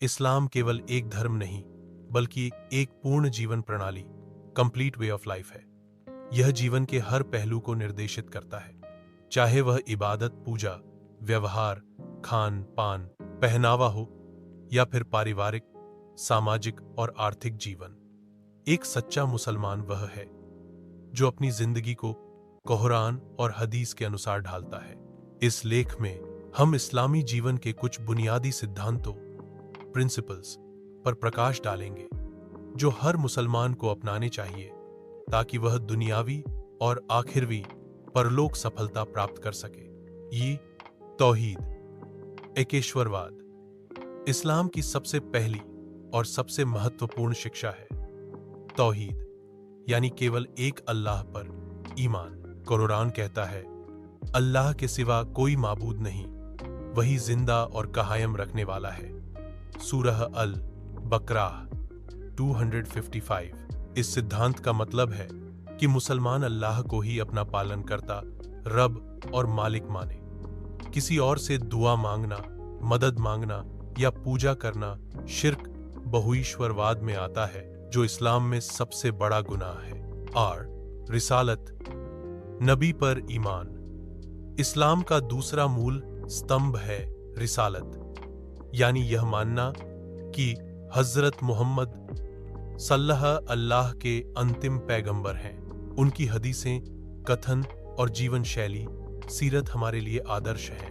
इस्लाम केवल एक धर्म नहीं बल्कि एक पूर्ण जीवन प्रणाली, कंप्लीट वे ऑफ लाइफ है। यह जीवन के हर पहलू को निर्देशित करता है, चाहे वह इबादत, पूजा, व्यवहार, खान पान, पहनावा हो या फिर पारिवारिक, सामाजिक और आर्थिक जीवन। एक सच्चा मुसलमान वह है जो अपनी जिंदगी को कुरान और हदीस के अनुसार ढालता है। इस लेख में हम इस्लामी जीवन के कुछ बुनियादी सिद्धांतों, प्रिंसिपल्स पर प्रकाश डालेंगे जो हर मुसलमान को अपनाने चाहिए ताकि वह दुनियावी और आखिरवी परलोक सफलता प्राप्त कर सके। ये तौहीद, एकेश्वरवाद, इस्लाम की सबसे पहली और सबसे महत्वपूर्ण शिक्षा है। तौहीद यानी केवल एक अल्लाह पर ईमान। कुरान कहता है, अल्लाह के सिवा कोई माबूद नहीं, वही जिंदा और कायम रखने वाला है। सूरह अल बकराह 255। इस सिद्धांत का मतलब है कि मुसलमान अल्लाह को ही अपना पालनकर्ता, रब और मालिक माने। किसी और से दुआ मांगना, मदद मांगना या पूजा करना शिर्क, बहुईश्वरवाद में आता है, जो इस्लाम में सबसे बड़ा गुनाह है। और रिसालत, नबी पर ईमान। इस्लाम का दूसरा मूल स्तंभ है रिसालत, यानी यह मानना कि हजरत मोहम्मद सल्लल्लाहु अल्लाह के अंतिम पैगंबर हैं। उनकी हदीसें, कथन और जीवन शैली, सीरत हमारे लिए आदर्श है।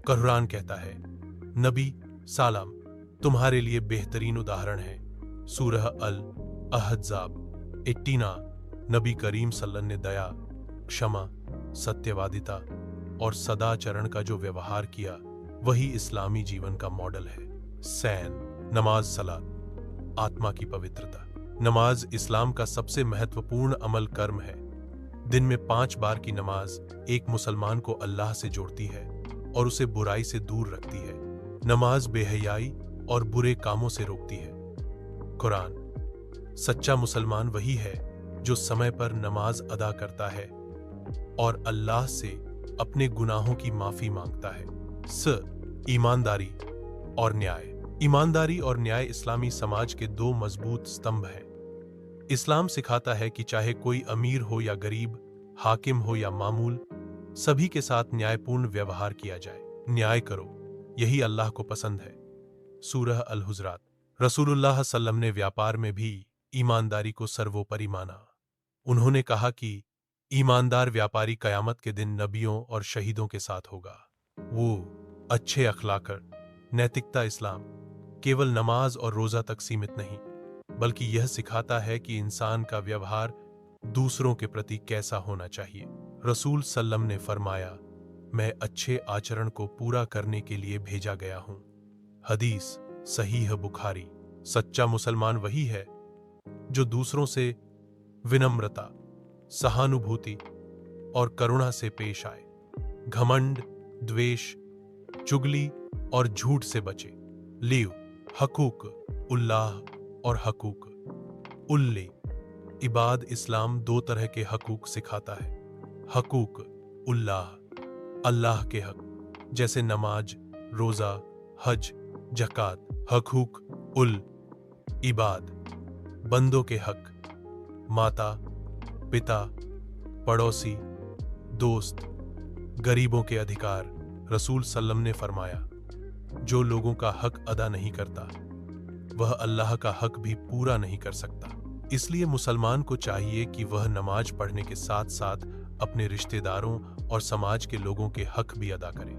कुरान कहता है, नबी सालाम तुम्हारे लिए बेहतरीन उदाहरण है। सूरह अल अहज़ाब 89। नबी करीम सल्लल्लाहु ने दया, क्षमा, सत्यवादिता और सदाचरण का जो व्यवहार किया, वही इस्लामी जीवन का मॉडल है। सैन, नमाज, सलात, आत्मा की पवित्रता। नमाज इस्लाम का सबसे महत्वपूर्ण अमल कर्म है। दिन में 5 बार की नमाज एक मुसलमान को अल्लाह से जोड़ती है और उसे बुराई से दूर रखती है। नमाज बेहयाई और बुरे कामों से रोकती है। कुरान, सच्चा मुसलमान वही है जो समय पर नमाज अदा करता है और अल्लाह से अपने गुनाहों की माफी मांगता है। ईमानदारी और न्याय। ईमानदारी और न्याय इस्लामी समाज के 2 मजबूत स्तंभ हैं। इस्लाम सिखाता है कि चाहे कोई अमीर हो या गरीब, हाकिम हो या मामूल, सभी के साथ न्यायपूर्ण व्यवहार किया जाए। न्याय करो, यही अल्लाह को पसंद है। सूरह अल हुजरात। रसूलुल्लाह सल्लम ने व्यापार में भी ईमानदारी को सर्वोपरि माना। उन्होंने कहा कि ईमानदार व्यापारी कयामत के दिन नबियों और शहीदों के साथ होगा। वो अच्छे अखलाक, नैतिकता। इस्लाम केवल नमाज और रोजा तक सीमित नहीं, बल्कि यह सिखाता है कि इंसान का व्यवहार दूसरों के प्रति कैसा होना चाहिए। रसूल सल्लम ने फरमाया, मैं अच्छे आचरण को पूरा करने के लिए भेजा गया हूं। हदीस सहीह बुखारी। सच्चा मुसलमान वही है जो दूसरों से विनम्रता, सहानुभूति और करुणा से पेश आए। घमंड, द्वेष, चुगली और झूठ से बचे। लिव, हकूक उल्लाह और हकूक उल्ले इबाद। इस्लाम 2 तरह के हकूक सिखाता है। हकूक उल्लाह, अल्लाह के हक, जैसे नमाज, रोजा, हज, ज़कात। हकूक उल इबाद, बंदों के हक, माता, पिता, पड़ोसी, दोस्त, गरीबों के अधिकार। रसूल सल्लम ने फरमाया, जो लोगों का हक अदा नहीं करता, वह अल्लाह का हक भी पूरा नहीं कर सकता। इसलिए मुसलमान को चाहिए कि वह नमाज पढ़ने के साथ साथ अपने रिश्तेदारों और समाज के लोगों के हक भी अदा करे।